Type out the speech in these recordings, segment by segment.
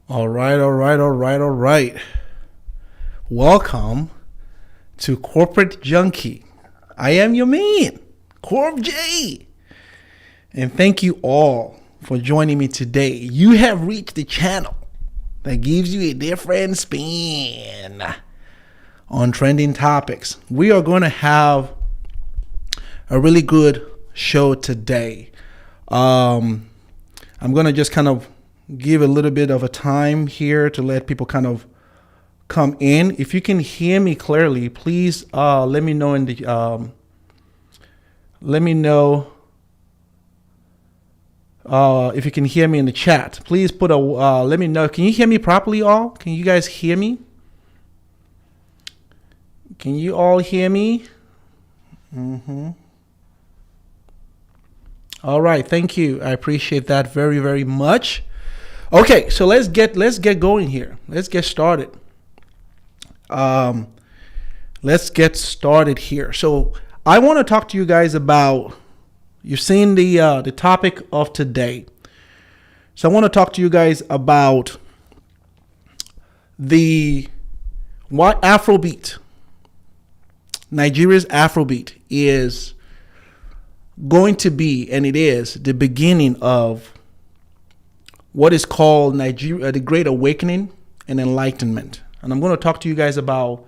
All right, all right, all right, all right. Welcome to Corporate Junky. I am your man, Corp J. And thank you all for joining me today. You have reached the channel that gives you a different spin on trending topics. We are going to have a really good show today. I'm going to just kind of give a little bit of a time here to let people kind of come in. If you can hear me clearly, please let me know in the if you can hear me in the chat. Please put a let me know. Can you hear me properly, all? Can you guys hear me? Can you all hear me? All right, thank you. I appreciate that very, very much. Okay, so let's get going here. Let's get started. Let's get started here. So I want to talk to you guys about, you've seen the topic of today. So I want to talk to you guys about why Afrobeat, Nigeria's Afrobeat, is going to be, and it is, the beginning of what is called Nigeria, the Great Awakening and Enlightenment. And I'm going to talk to you guys about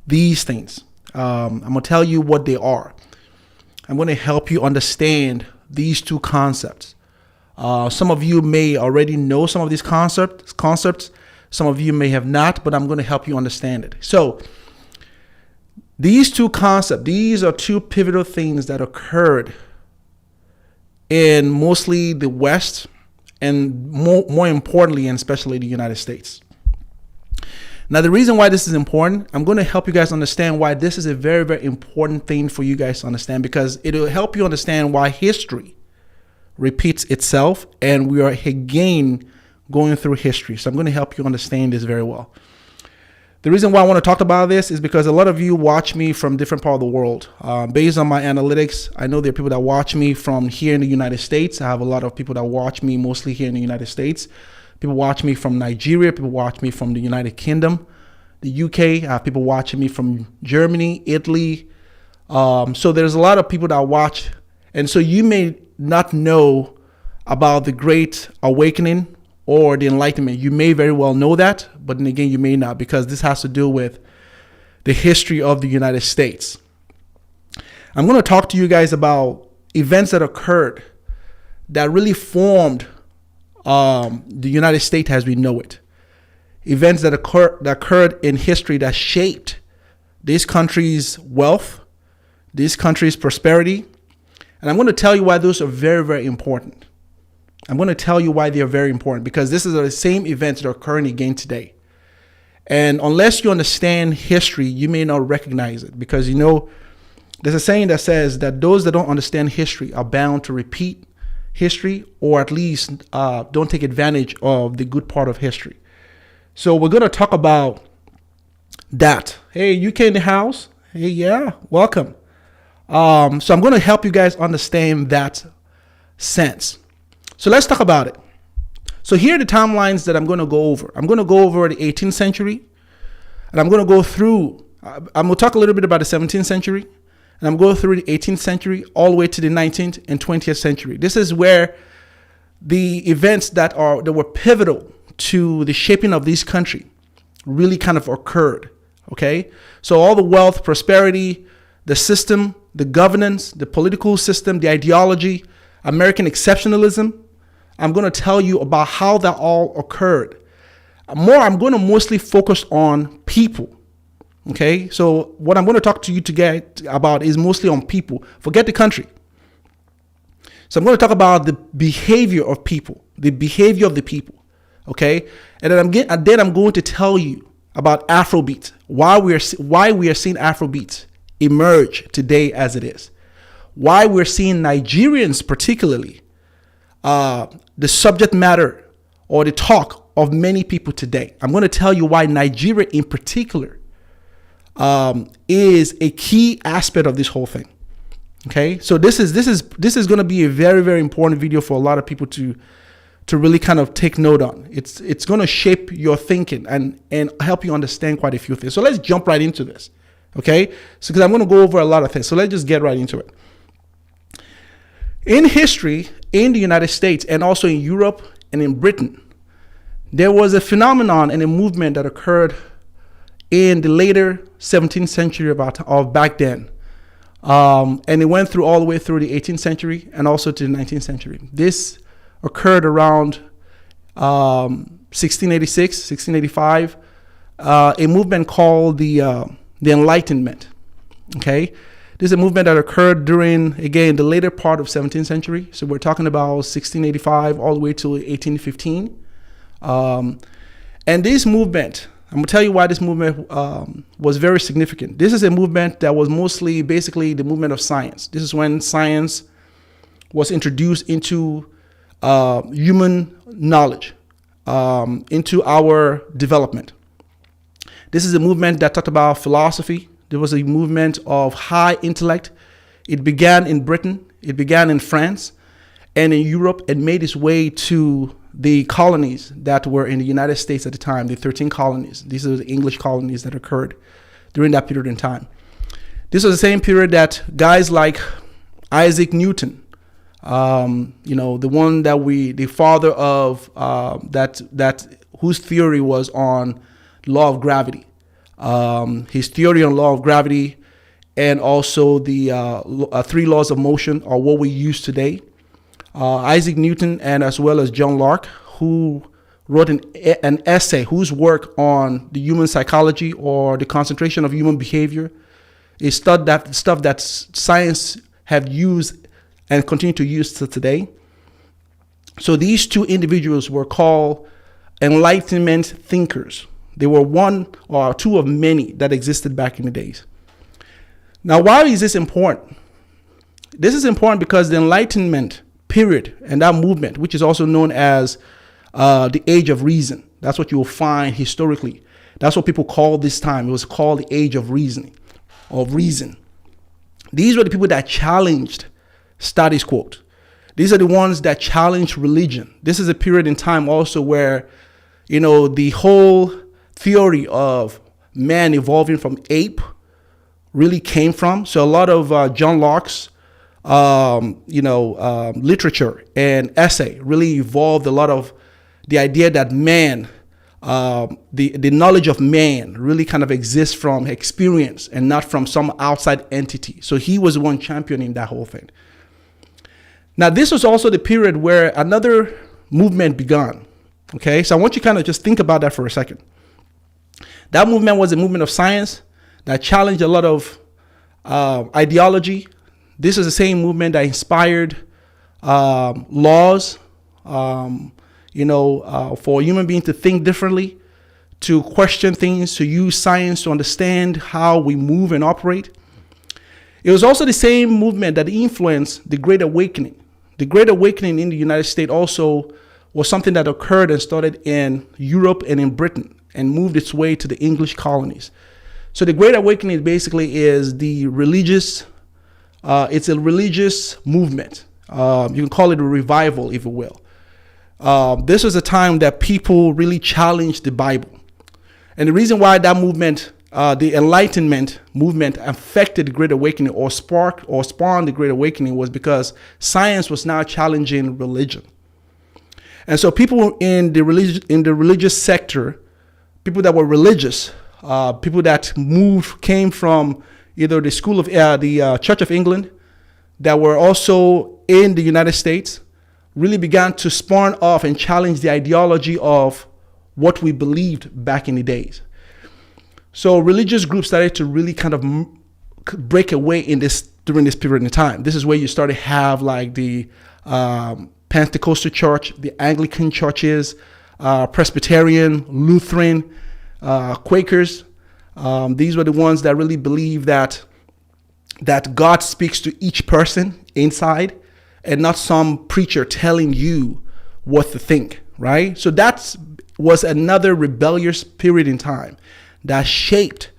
these things. I'm going to tell you what they are. I'm going to help you understand these two concepts. Some of you may already know some of these concepts. Some of you may have not, but I'm going to help you understand it. So these two concepts, these are two pivotal things that occurred in mostly the West, and more importantly, and especially the United States. Now, the reason why this is important, I'm going to help you guys understand why this is a very, very important thing for you guys to understand, because it will help you understand why history repeats itself, and we are again going through history. So I'm going to help you understand this very well. The reason why I want to talk about this is because a lot of you watch me from different parts of the world. Based on my analytics, I know there are people that watch me from here in the United States. I have a lot of people that watch me mostly here in the United States. People watch me from Nigeria. People watch me from the United Kingdom, the UK. I have people watching me from Germany, Italy. So there's a lot of people that watch. And so you may not know about the Great Awakening or the Enlightenment. You may very well know that, but then again, you may not, because this has to do with the history of the United States. I'm going to talk to you guys about events that occurred that really formed the United States as we know it. Events that occurred in history that shaped this country's wealth, this country's prosperity. And I'm going to tell you why those are very, very important. I'm going to tell you why they are very important, because this is the same events that are occurring again today. And unless you understand history, you may not recognize it, because, you know, there's a saying that says that those that don't understand history are bound to repeat history, or at least don't take advantage of the good part of history. So we're going to talk about that. Hey, UK in the house. Hey, yeah, welcome. So I'm going to help you guys understand that sense. So let's talk about it. So here are the timelines that I'm going to go over. I'm going to go over the 18th century, and I'm going to go through, I'm going to talk a little bit about the 17th century, and I'm going to go through the 18th century all the way to the 19th and 20th century. This is where the events that were pivotal to the shaping of this country really kind of occurred. Okay, so all the wealth, prosperity, the system, the governance, the political system, the ideology, American exceptionalism. I'm going to tell you about how that all occurred. I'm going to mostly focus on people. Okay, so what I'm going to talk to you today about is mostly on people. Forget the country. So I'm going to talk about the behavior of people, the behavior of the people. Okay, and then I'm going to tell you about Afrobeat, why we are seeing Afrobeat emerge today as it is, why we're seeing Nigerians particularly the subject matter or the talk of many people today. I'm going to tell you why Nigeria in particular is a key aspect of this whole thing. Okay, so this is going to be a very, very important video for a lot of people to to really kind of take note on. It's going to shape your thinking and help you understand quite a few things. So let's jump right into this, okay? So because I'm going to go over a lot of things. So let's just get right into it. In history, in the United States and also in Europe and in Britain, there was a phenomenon and a movement that occurred in the later 17th century of back then. And it went through all the way through the 18th century and also to the 19th century. This occurred around 1686, 1685, a movement called the Enlightenment. Okay, this is a movement that occurred during, again, the later part of 17th century. So we're talking about 1685 all the way to 1815. And this movement, I'm going to tell you why this movement was very significant. This is a movement that was mostly basically the movement of science. This is when science was introduced into human knowledge, into our development. This is a movement that talked about philosophy. There was a movement of high intellect. It began in Britain, it began in France, and in Europe, and made its way to the colonies that were in the United States at the time, the 13 colonies. These are the English colonies that occurred during that period in time. This was the same period that guys like Isaac Newton, the one that the father of whose theory was on law of gravity. His theory on law of gravity and also the 3 laws of motion are what we use today. Isaac Newton and as well as John Locke, who wrote an essay whose work on the human psychology or the concentration of human behavior is stuff that science have used and continue to use to today. So these 2 individuals were called Enlightenment thinkers. They were 1 or 2 of many that existed back in the days. Now, why is this important? This is important because the Enlightenment period and that movement, which is also known as the Age of Reason, that's what you will find historically. That's what people call this time. It was called the Age of Reasoning, of reason. These were the people that challenged status quo. These are the ones that challenged religion. This is a period in time also where, the whole theory of man evolving from ape really came from. So a lot of John Locke's literature and essay really evolved a lot of the idea that man, the knowledge of man really kind of exists from experience and not from some outside entity. So he was the one championing that whole thing. Now, this was also the period where another movement began. Okay, so I want you to kind of just think about that for a second. That movement was a movement of science that challenged a lot of ideology. This is the same movement that inspired laws, for human beings to think differently, to question things, to use science to understand how we move and operate. It was also the same movement that influenced the Great Awakening. The Great Awakening in the United States also was something that occurred and started in Europe and in Britain and moved its way to the English colonies. So the Great Awakening basically is the religious, it's a religious movement. You can call it a revival, if you will. This was a time that people really challenged the Bible. And the reason why that movement, the Enlightenment movement, affected the Great Awakening or spawned the Great Awakening was because science was now challenging religion. And so people in the religious sector, people that were religious, people that came from either the school of the Church of England, that were also in the United States, really began to spawn off and challenge the ideology of what we believed back in the days. So religious groups started to really kind of break away during this period of time. This is where you started to have like the Pentecostal church, the Anglican churches, Presbyterian, Lutheran, Quakers. These were the ones that really believed that God speaks to each person inside and not some preacher telling you what to think, right? So that was another rebellious period in time that shaped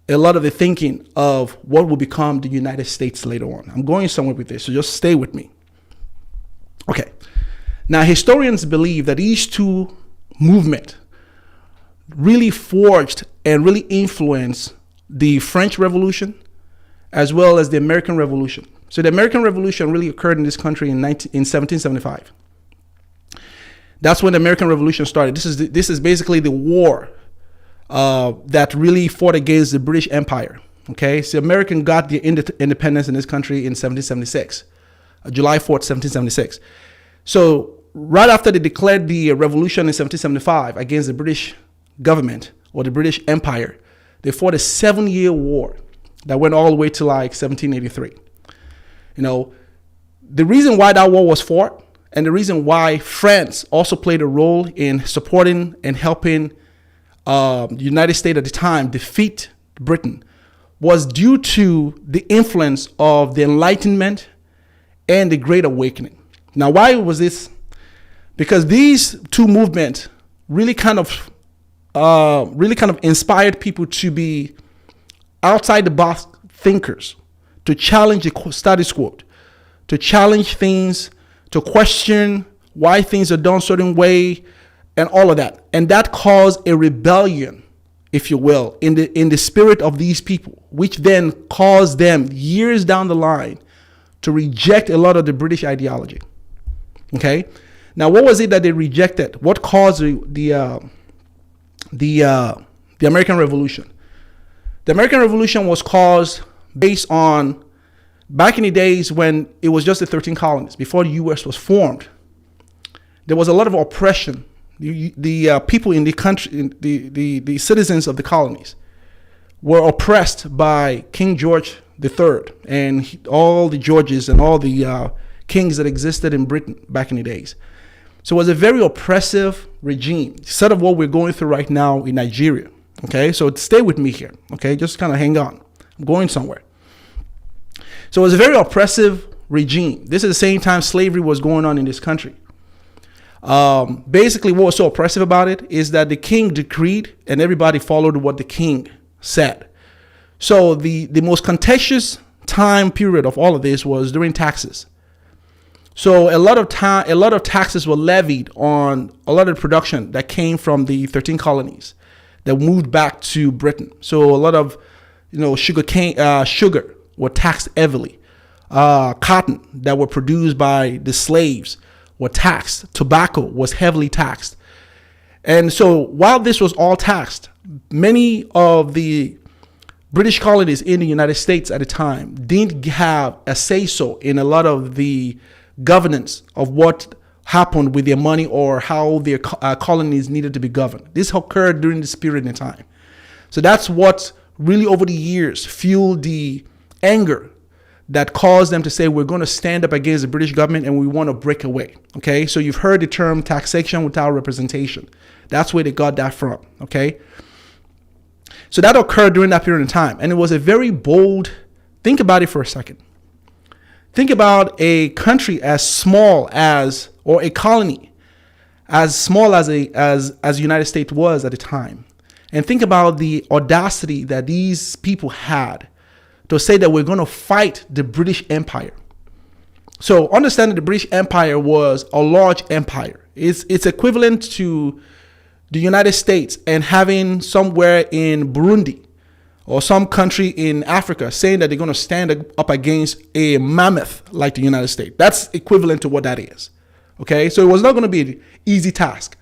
a lot of the thinking of what will become the United States later on. I'm going somewhere with this, so just stay with me. Okay. Now, historians believe that these two movements really forged and really influenced the French Revolution as well as the American Revolution. So the American Revolution really occurred in this country in 1775. That's when the American Revolution started. This is basically the war that really fought against the British Empire. Okay, so American got the independence in this country in 1776, July 4th, 1776. So right after they declared the revolution in 1775 against the British government or the British Empire, they fought a 7-year war that went all the way to like 1783. You know, the reason why that war was fought and the reason why France also played a role in supporting and helping the United States at the time defeat Britain was due to the influence of the Enlightenment and the Great Awakening. Now, why was this? Because these two movements really kind of inspired people to be outside the box thinkers, to challenge the status quo, to challenge things, to question why things are done a certain way, and all of that. And that caused a rebellion, if you will, in the spirit of these people, which then caused them years down the line to reject a lot of the British ideology. Okay, now what was it that they rejected? What caused the American Revolution? The American Revolution was caused based on back in the days when it was just the 13 colonies before the U.S. was formed. There was a lot of oppression. The people in the country, the citizens of the colonies, were oppressed by King George III and all the Georges and all the kings that existed in Britain back in the days. So it was a very oppressive regime, sort of what we're going through right now in Nigeria. Okay, so stay with me here. Okay, just kind of hang on. I'm going somewhere. So it was a very oppressive regime. This is the same time slavery was going on in this country. Basically, what was so oppressive about it is that the king decreed and everybody followed what the king said. So the most contentious time period of all of this was during taxes. So a lot of taxes were levied on a lot of production that came from the 13 colonies that moved back to Britain. So a lot of, sugar were taxed heavily. Cotton that were produced by the slaves were taxed. Tobacco was heavily taxed. And so while this was all taxed, many of the British colonies in the United States at the time didn't have a say-so in a lot of the governance of what happened with their money or how their colonies needed to be governed. This occurred during this period in time. So that's what really over the years fueled the anger that caused them to say, we're going to stand up against the British government and we want to break away. Okay, so you've heard the term taxation without representation. That's where they got that from. Okay, so that occurred during that period of time. And it was a very bold, think about it for a second. Think about a country as small as, or a colony as small as the United States was at the time. And think about the audacity that these people had to say that we're going to fight the British Empire. So understand that the British Empire was a large empire. It's equivalent to the United States and having somewhere in Burundi or some country in Africa saying that they're going to stand up against a mammoth like the United States. That's equivalent to what that is. Okay, so it was not going to be an easy task.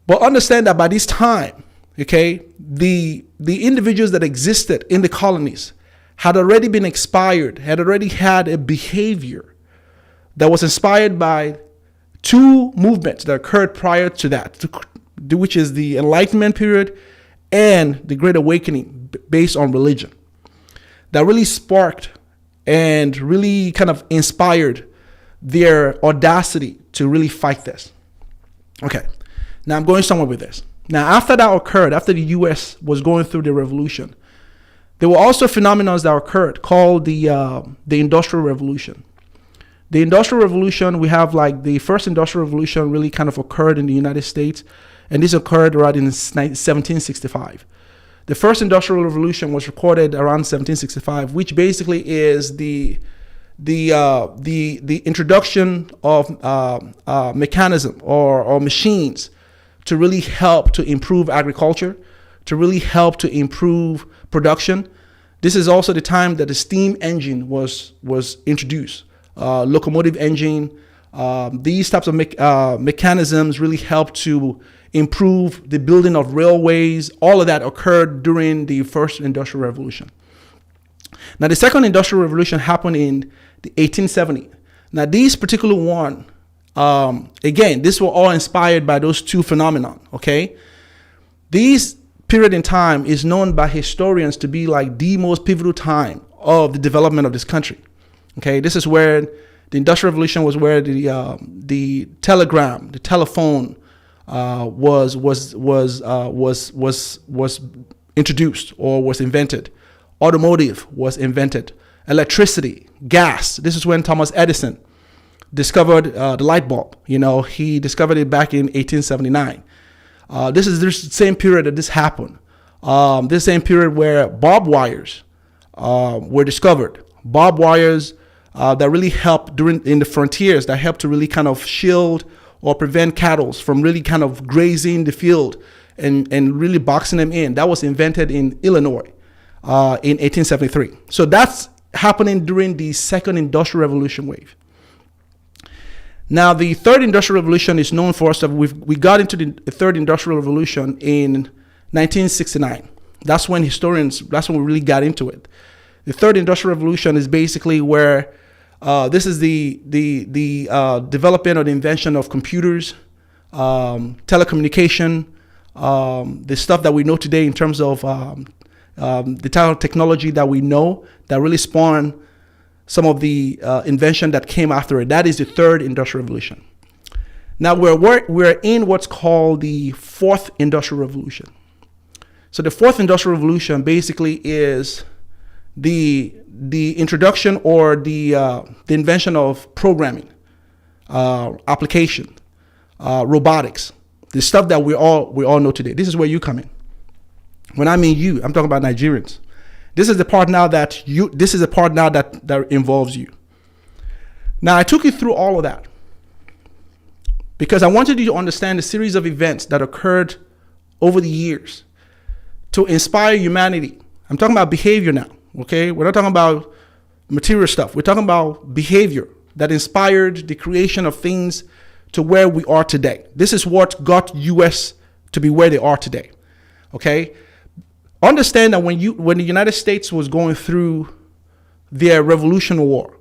But understand that by this time, okay, the individuals that existed in the colonies had already been expired, had already had a behavior that was inspired by two movements that occurred prior to that, which is the Enlightenment period and the Great Awakening based on religion, that really sparked and really kind of inspired their audacity to really fight this. Okay, now I'm going somewhere with this. Now, after that occurred, after the U.S. was going through the revolution, there were also phenomena that occurred called the Industrial Revolution. The Industrial Revolution, we have like the first Industrial Revolution really kind of occurred in the United States, and this occurred right in 1765. The first Industrial Revolution was recorded around 1765, which basically is the the introduction of mechanism or machines to really help to improve agriculture, to really help to improve production. This is also the time that the steam engine was introduced, locomotive engine. These types of mechanisms really helped to improve the building of railways. All of that occurred during the first industrial revolution. Now, the second industrial revolution happened in the 1870s. Now, these particular one, again, these were all inspired by those two phenomena, okay? These period in time is known by historians to be like the most pivotal time of the development of this country, okay? This is where the Industrial Revolution was where the telegram, the telephone was introduced or was invented. Automotive was invented. Electricity, gas. This is when Thomas Edison discovered the light bulb. You know, he discovered it back in 1879. This is the same period that this happened. This same period where barbed wires were discovered. Barbed wires that really helped in the frontiers, that helped to really kind of shield or prevent cattle from really kind of grazing the field and really boxing them in. That was invented in Illinois in 1873. So that's happening during the second industrial revolution wave. Now, the third industrial revolution is known for us that we got into the third industrial revolution in 1969. That's when we really got into it. The third industrial revolution is basically where this is the development or the invention of computers, telecommunication, the stuff that we know today in terms of the type of technology that we know that really spawned some of the invention that came after it. That is the third industrial revolution. Now we're in what's called the fourth industrial revolution. So the fourth industrial revolution basically is the introduction or the invention of programming, application, robotics, the stuff that we all know today. This is where you come in. When I mean you, I'm talking about Nigerians. This is the part now that involves you. Now, I took you through all of that because I wanted you to understand the series of events that occurred over the years to inspire humanity. I'm talking about behavior now, okay? We're not talking about material stuff. We're talking about behavior that inspired the creation of things to where we are today. This is what got US to be where they are today, okay? Understand that when the United States was going through their Revolutionary War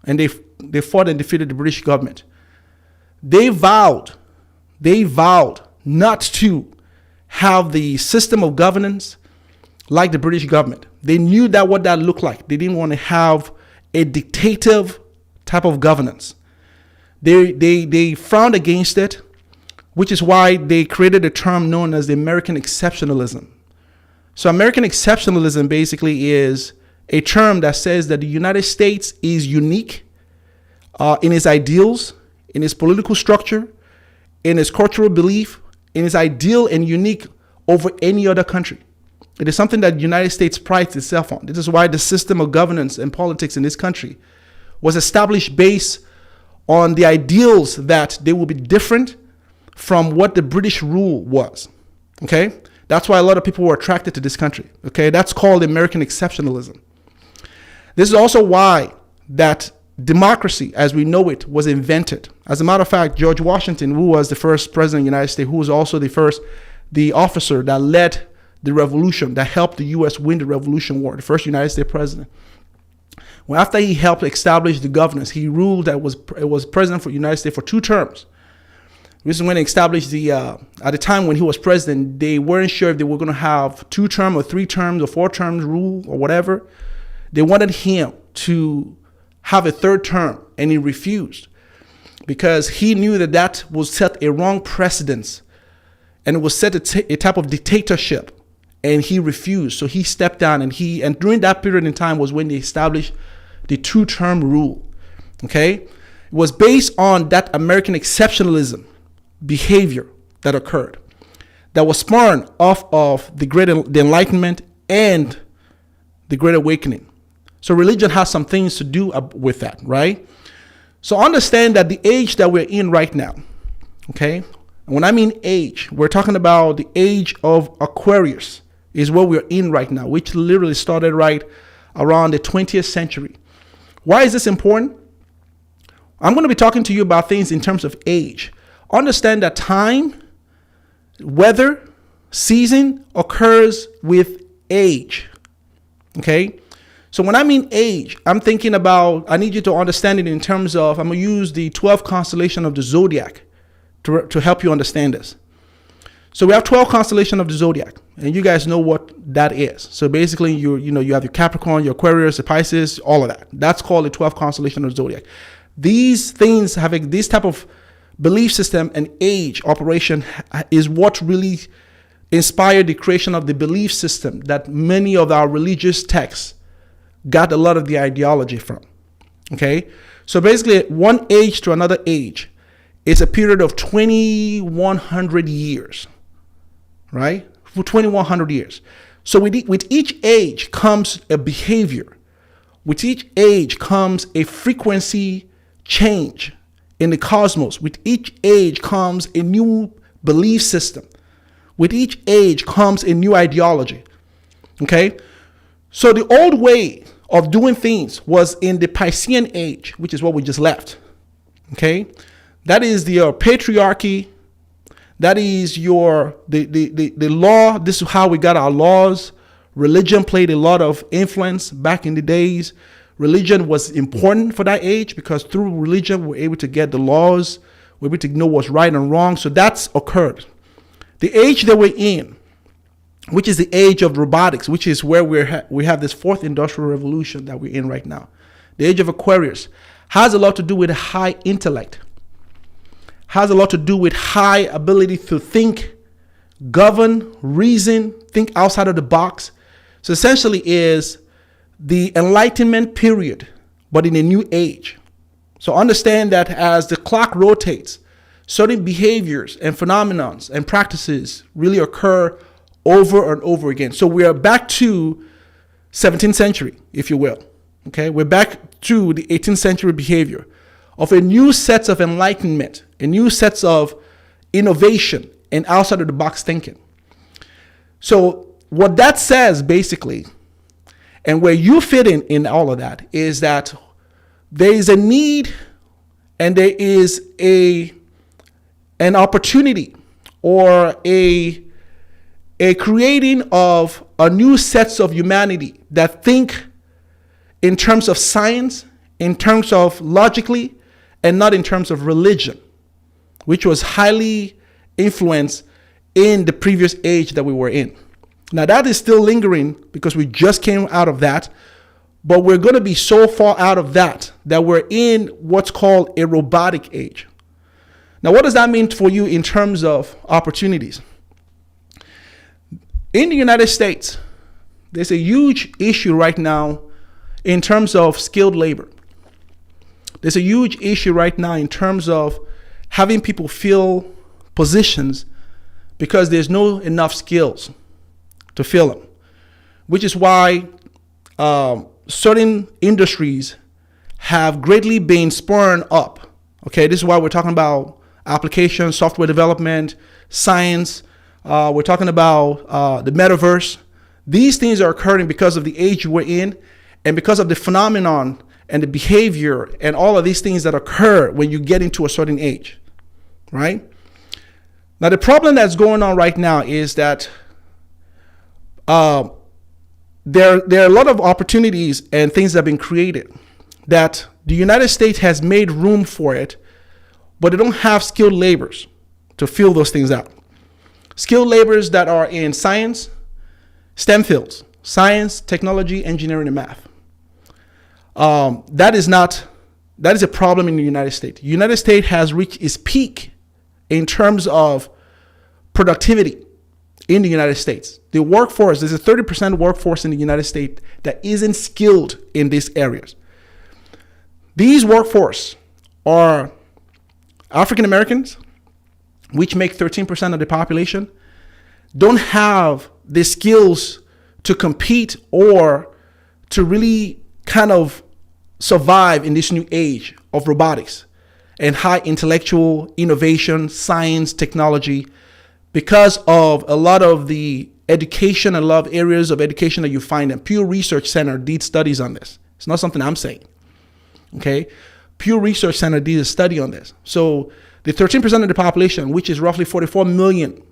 and they fought and defeated the British government, they vowed not to have the system of governance like the British government. They knew that what that looked like. They didn't want to have a dictative type of governance. They frowned against it, which is why they created a term known as the American exceptionalism. So American exceptionalism basically is a term that says that the United States is unique in its ideals, in its political structure, in its cultural belief, in its ideal and unique over any other country. It is something that the United States prides itself on. This is why the system of governance and politics in this country was established based on the ideals that they will be different from what the British rule was, okay? That's why a lot of people were attracted to this country, okay? That's called American exceptionalism. This is also why that democracy, as we know it, was invented. As a matter of fact, George Washington, who was the first president of the United States, who was also the officer that led the revolution, that helped the U.S. win the Revolution War, the first United States president. Well, after he helped establish the governance, he ruled that it was president for the United States for 2 terms. This is when they established at the time when he was president, they weren't sure if they were going to have 2 terms or 3 terms or 4 terms rule or whatever. They wanted him to have a 3rd term, and he refused because he knew that would set a wrong precedence and it would set a type of dictatorship, and he refused. So he stepped down, and during that period in time was when they established the 2-term rule, okay? It was based on that American exceptionalism behavior that occurred, that was spawned off of the Enlightenment and the Great Awakening. So religion has some things to do with that, right? So understand that the age that we're in right now, okay? And when I mean age, we're talking about the age of Aquarius is what we're in right now, which literally started right around the 20th century. Why is this important? I'm going to be talking to you about things in terms of age. Understand that time, weather, season occurs with age, okay? So when I mean age, I'm thinking about, I need you to understand it in terms of, I'm going to use the 12 constellation of the zodiac to help you understand this. So we have 12 constellation of the zodiac, and you guys know what that is. So basically, you have your Capricorn, your Aquarius, the Pisces, all of that. That's called the 12 constellation of the zodiac. These things have this type of belief system and age operation is what really inspired the creation of the belief system that many of our religious texts got a lot of the ideology from. Okay, so basically, one age to another age is a period of 2,100 years. Right? For 2,100 years. So with each age comes a behavior. With each age comes a frequency change in the cosmos. With each age comes a new belief system. With each age comes a new ideology. Okay? So the old way of doing things was in the Piscean age, which is what we just left. Okay? That is the patriarchy. That is the law. This is how we got our laws. Religion played a lot of influence back in the days. Religion was important for that age because through religion, we're able to get the laws. We're able to know what's right and wrong. So that's occurred. The age that we're in, which is the age of robotics, which is where we have this fourth industrial revolution that we're in right now. The age of Aquarius has a lot to do with high intellect. Has a lot to do with high ability to think, govern, reason, think outside of the box. So essentially is the Enlightenment period, but in a new age. So understand that as the clock rotates, certain behaviors and phenomenons and practices really occur over and over again. So we are back to 17th century, if you will. Okay, we're back to the 18th century behavior of a new set of enlightenment, a new set of innovation and outside of the box thinking. So what that says basically, and where you fit in all of that, is that there is a need and there is an opportunity or a creating of a new sets of humanity that think in terms of science, in terms of logically, and not in terms of religion, which was highly influenced in the previous age that we were in. Now that is still lingering because we just came out of that, but we're going to be so far out of that we're in what's called a robotic age. Now, what does that mean for you in terms of opportunities? In the United States, there's a huge issue right now in terms of skilled labor. There's a huge issue right now in terms of having people fill positions because there's no enough skills to fill them, which is why certain industries have greatly been spurred up. Okay, this is why we're talking about application, software development, science. We're talking about the metaverse. These things are occurring because of the age we're in and because of the phenomenon and the behavior and all of these things that occur when you get into a certain age, right? Now, the problem that's going on right now is that there are a lot of opportunities and things that have been created that the United States has made room for it, but they don't have skilled laborers to fill those things out. Skilled laborers that are in science, STEM fields, science, technology, engineering, and math. That is a problem in the United States. The United States has reached its peak in terms of productivity in the United States. The workforce, there's a 30% workforce in the United States that isn't skilled in these areas. These workforce are African Americans, which make 13% of the population, don't have the skills to compete or to really kind of survive in this new age of robotics and high intellectual innovation, science, technology, because of a lot of the education, a lot of areas of education that you find. And Pew Research Center did studies on this. It's not something I'm saying. Okay, Pew Research Center did a study on this. So the 13% of the population, which is roughly 44 million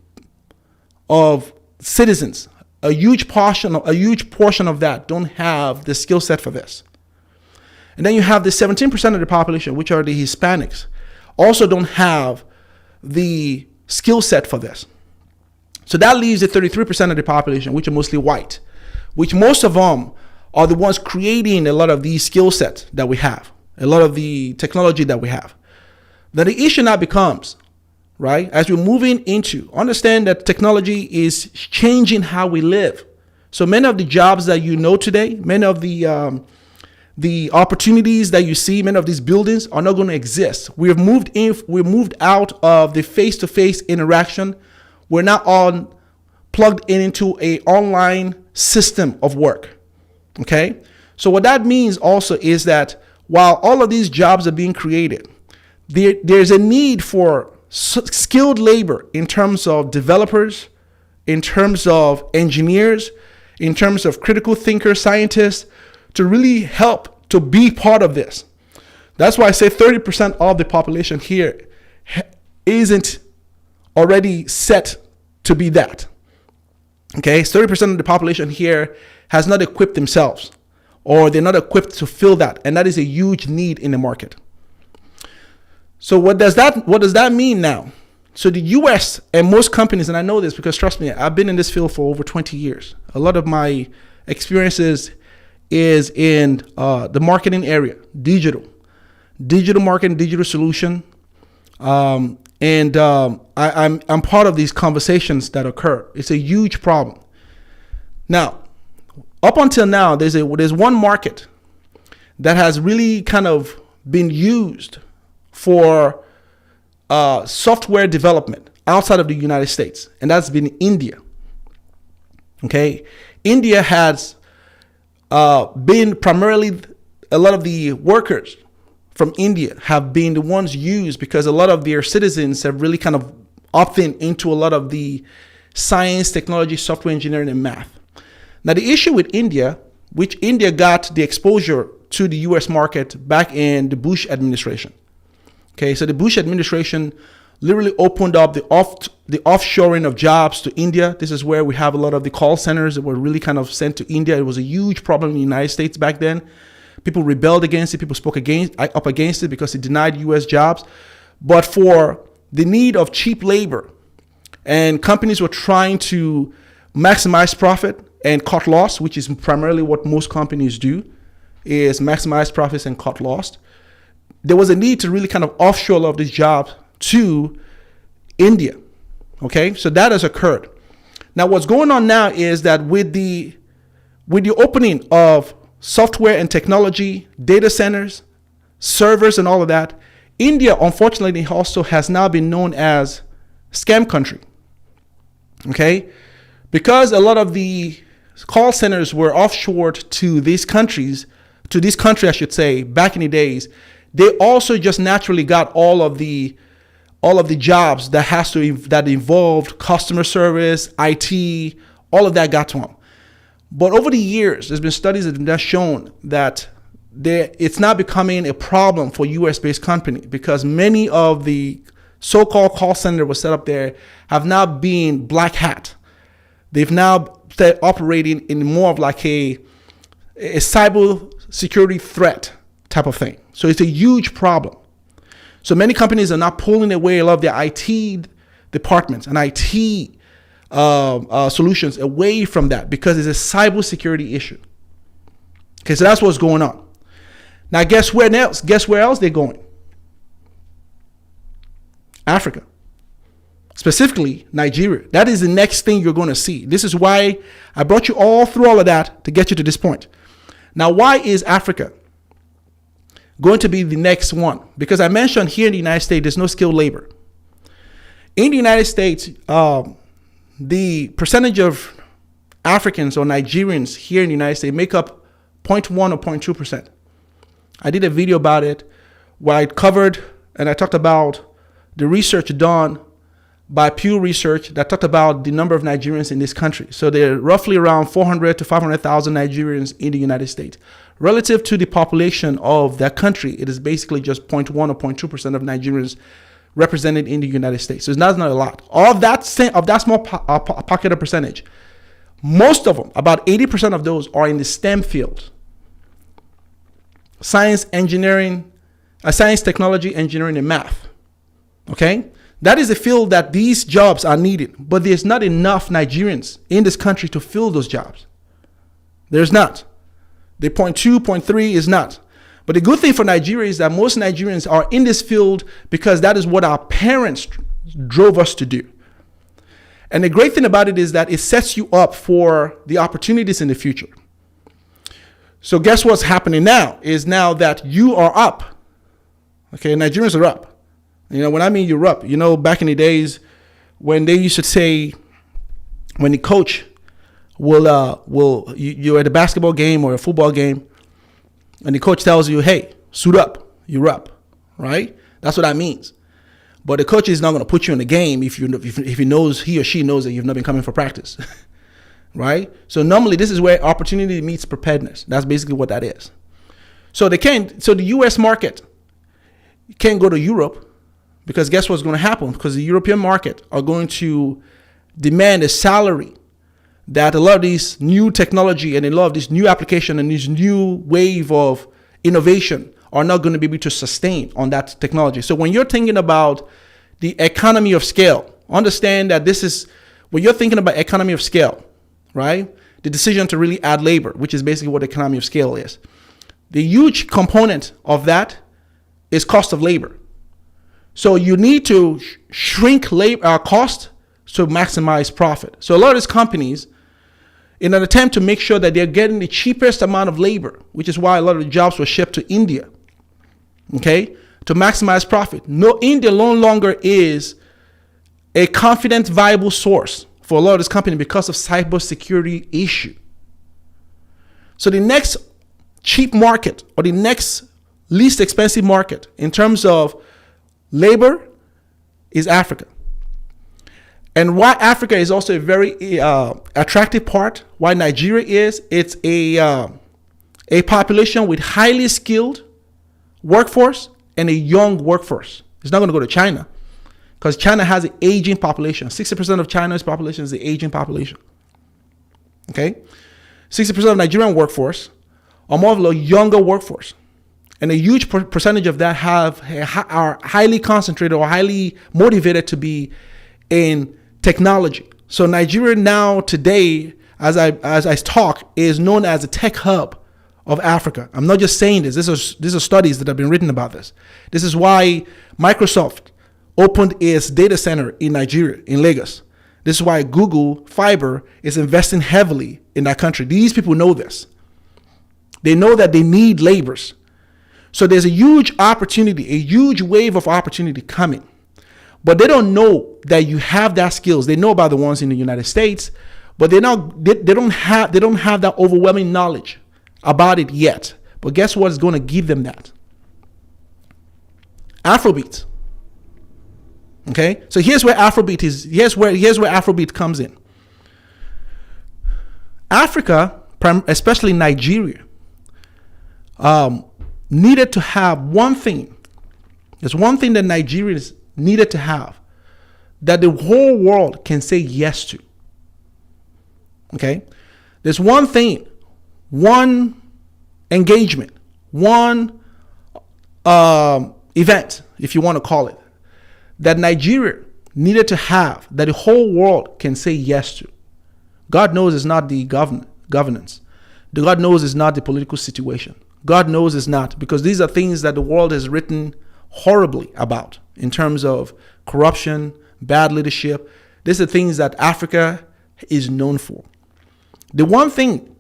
of citizens, a huge portion of that don't have the skill set for this. And then you have the 17% of the population, which are the Hispanics, also don't have the skill set for this. So that leaves the 33% of the population, which are mostly white, which most of them are the ones creating a lot of these skill sets that we have, a lot of the technology that we have. Then the issue now becomes, right, as we're moving into, understand that technology is changing how we live. So many of the jobs that you know today, many of the opportunities that you see, many of these buildings are not going to exist. We've moved out of the face-to-face interaction. We're now plugged into a online system of work. Okay, so what that means also is that while all of these jobs are being created, there's a need for skilled labor in terms of developers, in terms of engineers, in terms of critical thinkers, scientists, to really help to be part of this. That's why I say 30% of the population here isn't already set to be that. Okay, 30% of the population here has not equipped themselves, or they're not equipped to fill that, and that is a huge need in the market. So what does that mean now? So the US and most companies, and I know this because trust me, I've been in this field for over 20 years. A lot of my experiences is in the marketing area, digital marketing, digital solution. I'm part of these conversations that occur. It's a huge problem. Now, up until now, there's one market that has really kind of been used for software development outside of the United States, and that's been India. Okay, India has been primarily, a lot of the workers from India have been the ones used because a lot of their citizens have really kind of opted into a lot of the science, technology, software engineering, and math. Now, the issue with India, which India got the exposure to the US market back in the Bush administration. Okay, so the Bush administration literally opened up the offshoring of jobs to India. This is where we have a lot of the call centers that were really kind of sent to India. It was a huge problem in the United States back then. People rebelled against it. People spoke up against it because it denied US jobs. But for the need of cheap labor, and companies were trying to maximize profit and cut loss, which is primarily what most companies do, is maximize profits and cut loss. There was a need to really kind of offshore a lot of these jobs to India. Okay, so that has occurred. Now, what's going on now is that with the opening of software and technology, data centers, servers, and all of that, India, unfortunately, also has now been known as scam country. Okay, because a lot of the call centers were offshored to these countries, I should say, back in the days, they also just naturally got all of the jobs that involved customer service, IT, all of that got to them. But over the years, there's been studies that have shown that it's not becoming a problem for US-based companies because many of the so-called call centers that were set up there have now been black hat. They've now started operating in more of like a cyber security threat type of thing. So it's a huge problem. So many companies are now pulling away a lot of their IT departments and IT solutions away from that because it's a cyber security issue. Okay, so that's what's going on. Now, guess where else they're going? Africa. Specifically, Nigeria. That is the next thing you're going to see. This is why I brought you all through all of that to get you to this point. Now, why is Africa going to be the next one? Because I mentioned here in the United States, there's no skilled labor. In the United States, the percentage of Africans or Nigerians here in the United States make up 0.1 or 0.2%. I did a video about it where I covered and I talked about the research done by Pew Research that talked about the number of Nigerians in this country. So there are roughly around 400 to 500,000 Nigerians in the United States. Relative to the population of that country, it is basically just 0.1 or 0.2% of Nigerians represented in the United States. So it's not a lot. Of that small pocket of percentage, most of them, about 80% of those, are in the STEM field. Science, technology, engineering, and math. Okay? That is a field that these jobs are needed, but there's not enough Nigerians in this country to fill those jobs. There's not. The 0.2, 0.3 is not. But the good thing for Nigeria is that most Nigerians are in this field because that is what our parents drove us to do. And the great thing about it is that it sets you up for the opportunities in the future. So guess what's happening now is now that you are up. Okay, Nigerians are up. When I mean you're up, back in the days when they used to say, when the coach you're at a basketball game or a football game, and the coach tells you, hey, suit up, you're up, right? That's what that means. But the coach is not going to put you in the game if he or she knows that you've not been coming for practice, right? So normally this is where opportunity meets preparedness. That's basically what that is. So the U.S. market can't go to Europe. Because guess what's going to happen? Because the European market are going to demand a salary that a lot of these new technology and a lot of this new application and this new wave of innovation are not going to be able to sustain on that technology. So when you're thinking about the economy of scale, understand that when you're thinking about economy of scale, right? The decision to really add labor, which is basically what economy of scale is. The huge component of that is cost of labor. So you need to shrink labor cost to maximize profit. So a lot of these companies, in an attempt to make sure that they're getting the cheapest amount of labor, which is why a lot of the jobs were shipped to India, okay, to maximize profit. No, India no longer is a confident, viable source for a lot of this company because of cybersecurity issue. So the next cheap market or the next least expensive market in terms of labor is Africa. And why Africa is also a very attractive part, why Nigeria is, it's a population with highly skilled workforce and a young workforce. It's not going to go to China because China has an aging population. 60% of China's population is the aging population. Okay? 60% of Nigerian workforce are more of a younger workforce. And a huge percentage of that are highly concentrated or highly motivated to be in technology. So Nigeria now today, as I talk, is known as the tech hub of Africa. I'm not just saying this. These are studies that have been written about this. This is why Microsoft opened its data center in Nigeria, in Lagos. This is why Google Fiber is investing heavily in that country. These people know this. They know that they need laborers. So there's a huge opportunity, a huge wave of opportunity coming. But they don't know that you have that skills. They know about the ones in the United States, but they don't have that overwhelming knowledge about it yet. But guess what is going to give them that? Afrobeat. Okay? So here's where Afrobeat is. Here's where Afrobeat comes in. Africa, especially Nigeria, needed to have one thing. There's one thing that Nigerians needed to have that the whole world can say yes to. Okay? There's one thing, one engagement, one event, if you want to call it, that Nigeria needed to have that the whole world can say yes to. God knows it's not the governance. God knows it's not the political situation. God knows it's not, because these are things that the world has written horribly about in terms of corruption, bad leadership. These are things that Africa is known for. The one thing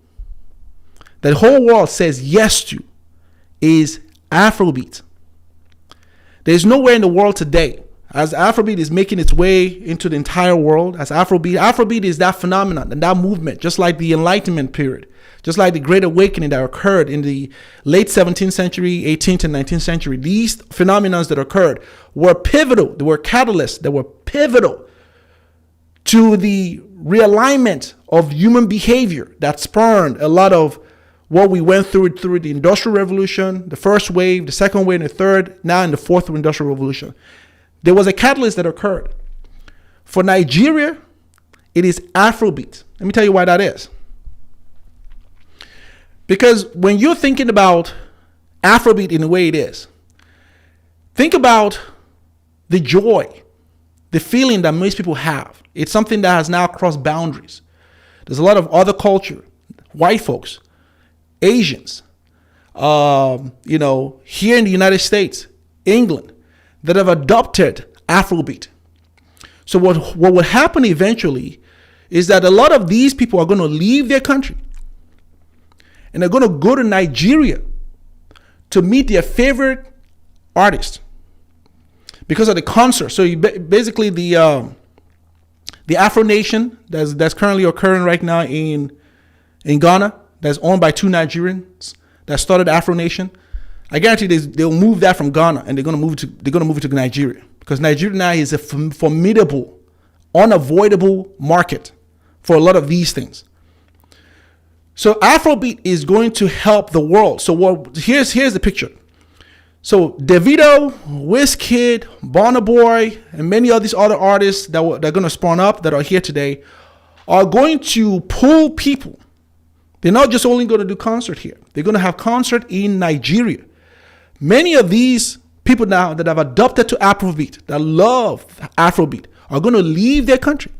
that the whole world says yes to is Afrobeat. There's nowhere in the world today, as Afrobeat is making its way into the entire world, as Afrobeat is that phenomenon and that movement, just like the Enlightenment period, Just like the Great Awakening that occurred in the late 17th century, 18th and 19th century, these phenomena that occurred were pivotal. They were catalysts that were pivotal to the realignment of human behavior that spurned a lot of what we went through the Industrial Revolution, the first wave, the second wave, and the third, now in the fourth Industrial Revolution. There was a catalyst that occurred. For Nigeria, it is Afrobeat. Let me tell you why that is. Because when you're thinking about Afrobeat in the way it is, think about the joy, the feeling that most people have. It's something that has now crossed boundaries. There's a lot of other culture, white folks, Asians, here in the United States, England, that have adopted Afrobeat. So what will happen eventually is that a lot of these people are going to leave their country and they're going to go to Nigeria to meet their favorite artist because of the concert. So basically the Afro Nation that's currently occurring right now in Ghana, that's owned by two Nigerians that started Afro Nation. I guarantee they'll move that from Ghana and they're going to move it to Nigeria, because Nigeria now is a formidable, unavoidable market for a lot of these things. So Afrobeat is going to help the world. So here's the picture. So Davido, Wizkid, Burna Boy, and many of these other artists that are going to spawn up that are here today are going to pull people. They're not just only going to do concert here. They're going to have concert in Nigeria. Many of these people now that have adopted to Afrobeat, that love Afrobeat, are going to leave their country.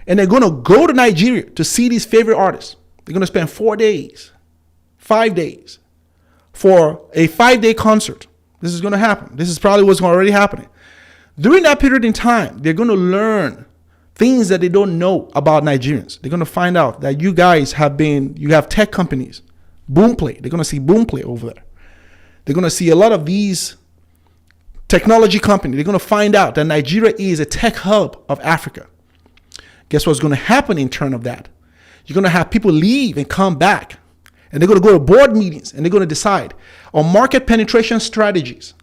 And they're going to go to Nigeria to see these favorite artists. They're going to spend 4 days, 5 days for a 5-day concert. This is going to happen. This is probably what's already happening. During that period in time, they're going to learn things that they don't know about Nigerians. They're going to find out that you guys you have tech companies, Boomplay. They're going to see Boomplay over there. They're going to see a lot of these technology companies. They're going to find out that Nigeria is a tech hub of Africa. Guess what's going to happen in turn of that? You're going to have people leave and come back. And they're going to go to board meetings and they're going to decide on market penetration strategies.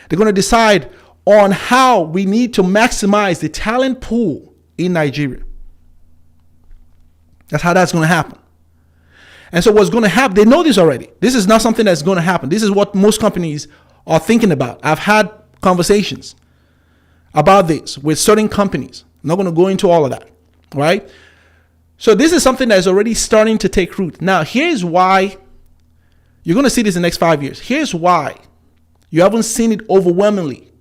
They're going to decide on how we need to maximize the talent pool in Nigeria. That's how that's going to happen. And so what's going to happen, they know this already. This is not something that's going to happen. This is what most companies are thinking about. I've had conversations about this with certain companies. I'm not going to go into all of that, right? So this is something that is already starting to take root. Now, here's why you're going to see this in the next 5 years. Here's why you haven't seen it overwhelmingly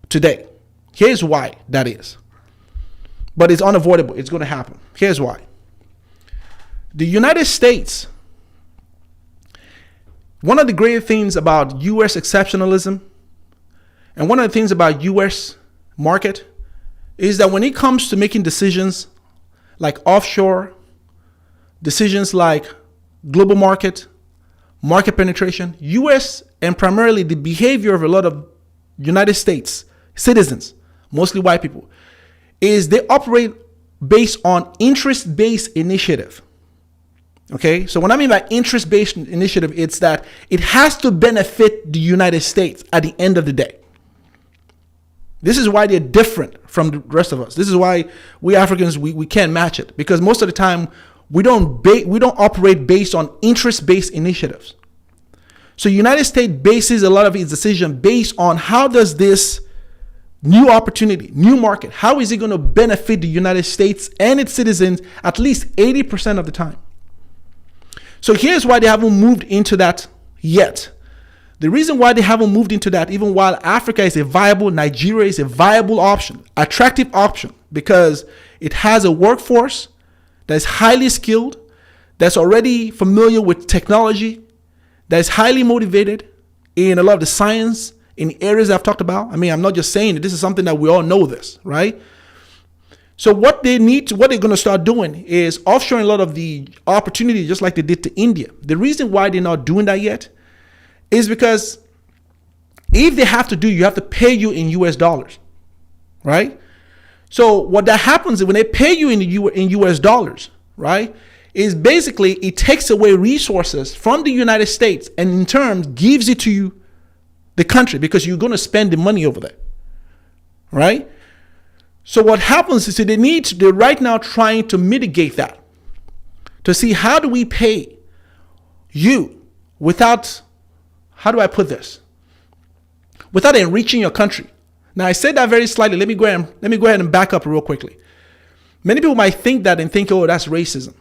today. Here's why that is. But it's unavoidable. It's going to happen. Here's why. The United States, one of the great things about U.S. exceptionalism and one of the things about U.S. market is that when it comes to making decisions like offshore, decisions like global market penetration, U.S. and primarily the behavior of a lot of United States citizens, mostly white people, is they operate based on interest-based initiative. Okay, so what I mean by interest-based initiative, it's that it has to benefit the United States at the end of the day. This is why they're different from the rest of us. This is why we Africans, we can't match it, because most of the time we don't operate based on interest-based initiatives. So United States bases a lot of its decision based on how does this new opportunity, new market, how is it going to benefit the United States and its citizens at least 80% of the time. So here's why they haven't moved into that yet. The reason why they haven't moved into that, even while Africa is a viable, Nigeria is a viable option, attractive option, because it has a workforce that's highly skilled, that's already familiar with technology, that's highly motivated in a lot of the science, in the areas I've talked about. I mean, I'm not just saying it. This is something that we all know this, right? So what they're going to start doing is offshoring a lot of the opportunities, just like they did to India. The reason why they're not doing that yet is because if they have to you have to pay you in US dollars, right? So what that happens is when they pay you in US dollars, right? is basically it takes away resources from the United States and in turn gives it to you, the country, because you're going to spend the money over there, right? So what happens is they're right now trying to mitigate that, to see how do we pay you without, how do I put this, without enriching your country. Now I said that very slightly. Let me go ahead and back up real quickly. Many people might think that and think, oh, that's racism.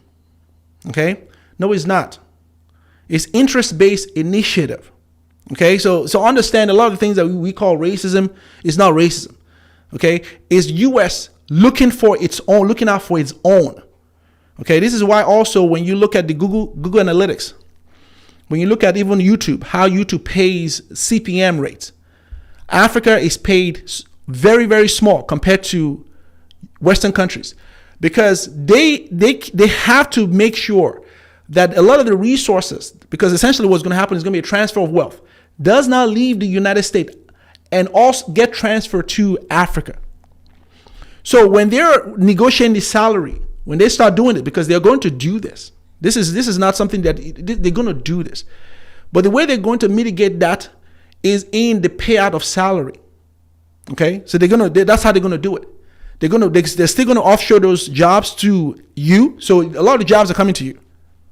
Okay? No, it's not. It's interest-based initiative. Okay? So understand a lot of the things that we call racism is not racism. Okay? It's U.S. looking out for its own. Okay? This is why also when you look at the Google Analytics, when you look at even YouTube, how YouTube pays CPM rates, Africa is paid very, very small compared to Western countries, because they have to make sure that a lot of the resources, because essentially what's going to happen is going to be a transfer of wealth, does not leave the United States and also get transferred to Africa. So when they're negotiating the salary, when they start doing it, because they're going to do this, this is not something that they're going to do this, but the way they're going to mitigate that is in the payout of salary. Okay, so that's how they're gonna do it. They're still gonna offshore those jobs to you. So a lot of the jobs are coming to you.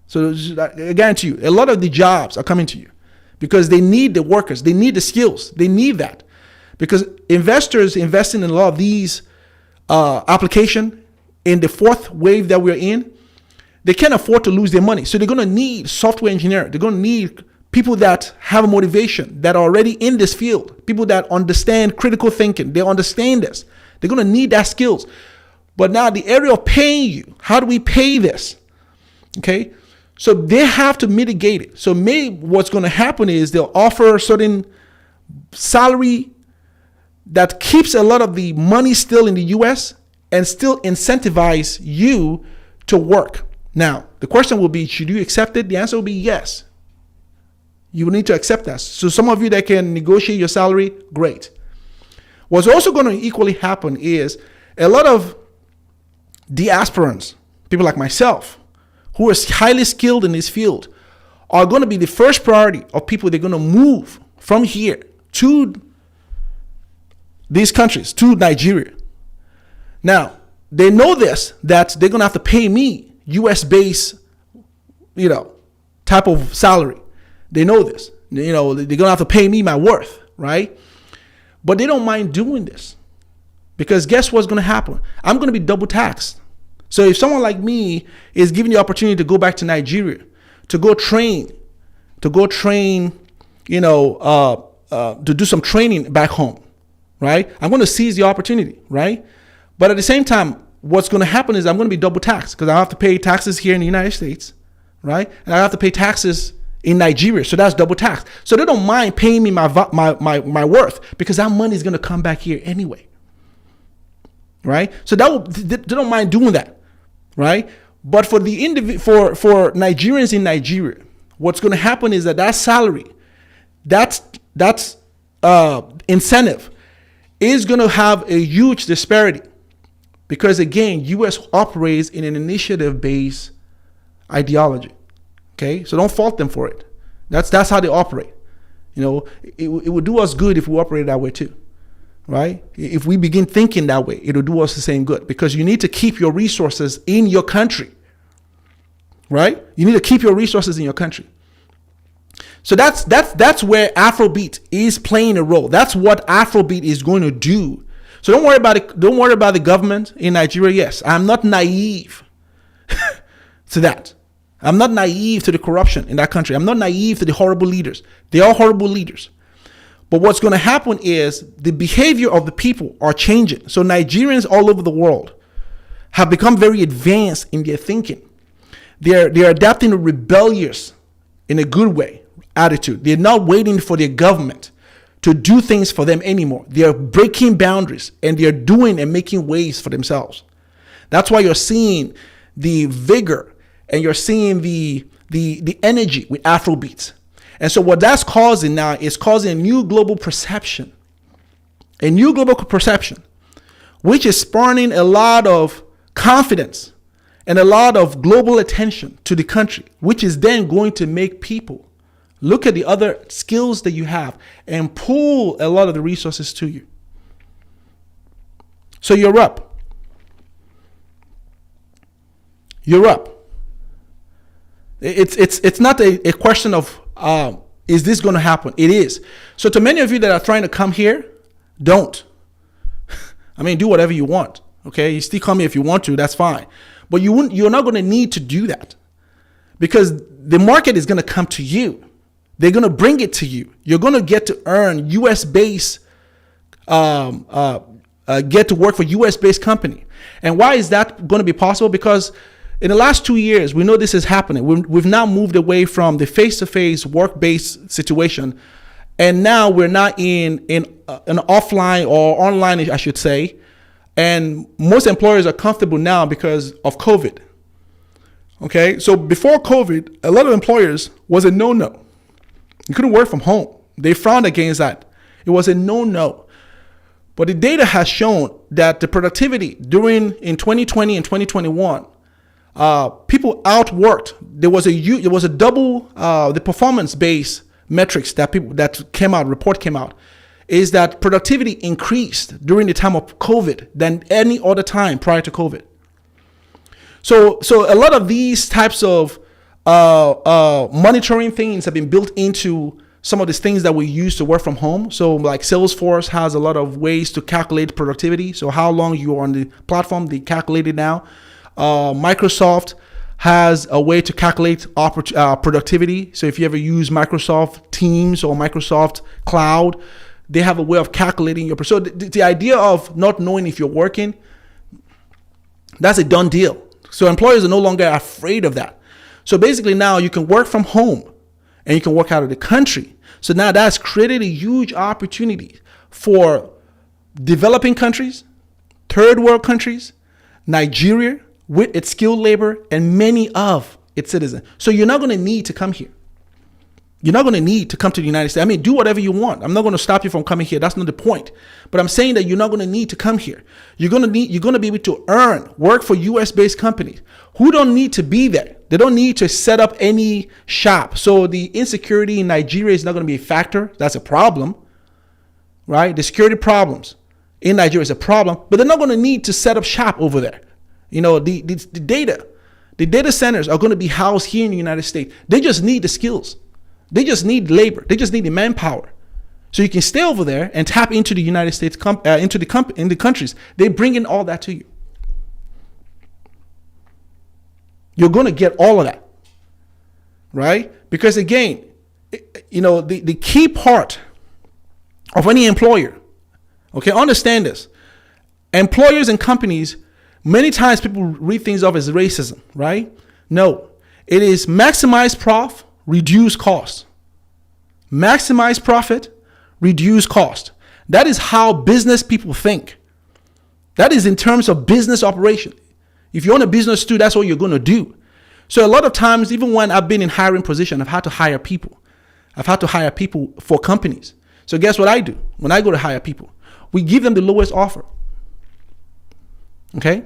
So I guarantee you, a lot of the jobs are coming to you because they need the workers, they need the skills, they need that. Because investors investing in a lot of these application in the fourth wave that we're in, they can't afford to lose their money. So they're gonna need software engineer. They're gonna need people that have a motivation, that are already in this field, people that understand critical thinking. They understand this. They're going to need that skills. But now the area of paying you, how do we pay this? Okay, so they have to mitigate it. So maybe what's going to happen is they'll offer a certain salary that keeps a lot of the money still in the US and still incentivize you to work. Now, the question will be, should you accept it? The answer will be yes. You will need to accept that. So some of you that can negotiate your salary, great. What's also going to equally happen is a lot of diasporans, people like myself, who are highly skilled in this field, are going to be the first priority of people they're going to move from here to these countries, to Nigeria. Now, they know this, that they're going to have to pay me US-based, type of salary. They know this. They're going to have to pay me my worth, right? But they don't mind doing this, because guess what's going to happen? I'm going to be double taxed. So if someone like me is given the opportunity to go back to Nigeria, to go train, to do some training back home, right? I'm going to seize the opportunity, right? But at the same time, what's going to happen is I'm going to be double taxed, because I have to pay taxes here in the United States, right? And I have to pay taxes in Nigeria, so that's double tax. So they don't mind paying me my worth, because that money is going to come back here anyway, right? So they don't mind doing that, right? But for the for Nigerians in Nigeria, what's going to happen is that salary, that's incentive, is going to have a huge disparity, because again, U.S. operates in an initiative-based ideology. Okay, so don't fault them for it. That's how they operate. It would do us good if we operated that way too, right? If we begin thinking that way, it'll do us the same good, because you need to keep your resources in your country, right? You need to keep your resources in your country. So that's where Afrobeat is playing a role. That's what Afrobeat is going to do. So don't worry about it. Don't worry about the government in Nigeria. Yes, I'm not naive to that. I'm not naive to the corruption in that country. I'm not naive to the horrible leaders. They are horrible leaders. But what's going to happen is the behavior of the people are changing. So Nigerians all over the world have become very advanced in their thinking. They're adapting a rebellious, in a good way, attitude. They're not waiting for their government to do things for them anymore. They're breaking boundaries, and they're doing and making ways for themselves. That's why you're seeing the vigor, and you're seeing the energy with Afrobeats. And so what that's causing now is causing a new global perception, which is spawning a lot of confidence and a lot of global attention to the country, which is then going to make people look at the other skills that you have and pull a lot of the resources to you. So you're up. You're up. It's not a question of is this going to happen? It is. So to many of you that are trying to come here, don't. I mean, do whatever you want. Okay, you still come here if you want to. That's fine. But you're not going to need to do that, because the market is going to come to you. They're going to bring it to you. You're going to get to earn U.S.-based, get to work for U.S.-based company. And why is that going to be possible? Because in the last 2 years, we know this is happening. We've now moved away from the face-to-face work-based situation, and now we're not in an offline or online, I should say. And most employers are comfortable now because of COVID. Okay, so before COVID, a lot of employers was a no-no. You couldn't work from home. They frowned against that. It was a no-no. But the data has shown that the productivity in 2020 and 2021, people outworked. There was a double the performance-based metrics that report came out, is that productivity increased during the time of COVID than any other time prior to COVID. So a lot of these types of monitoring things have been built into some of these things that we use to work from home. So like Salesforce has a lot of ways to calculate productivity. So how long you are on the platform, they calculate it now. Microsoft has a way to calculate productivity. So if you ever use Microsoft Teams or Microsoft Cloud, they have a way of calculating your. So the idea of not knowing if you're working, that's a done deal. So employers are no longer afraid of that. So basically now you can work from home and you can work out of the country. So now that's created a huge opportunity for developing countries, third world countries, Nigeria with its skilled labor and many of its citizens. So you're not going to need to come here. You're not going to need to come to the United States. I mean, do whatever you want. I'm not going to stop you from coming here. That's not the point. But I'm saying that you're not going to need to come here. You're going to be able to work for US-based companies who don't need to be there. They don't need to set up any shop. So the insecurity in Nigeria is not going to be a factor. That's a problem, right? The security problems in Nigeria is a problem, but they're not going to need to set up shop over there. You know, the data centers are going to be housed here in the United States. They just need the skills. They just need labor. They just need the manpower. So you can stay over there and tap into the United States, into the countries. They bring in all that to you. You're going to get all of that, right? Because again, you know, the key part of any employer, okay, understand this. Employers and companies, many times people read things off as racism, right? No, it is maximize profit, reduce cost. Maximize profit, reduce cost. That is how business people think. That is in terms of business operation. If you own a business too, that's what you're going to do. So a lot of times, even when I've been in hiring position, I've had to hire people. I've had to hire people for companies. So guess what I do when I go to hire people? We give them the lowest offer. Okay?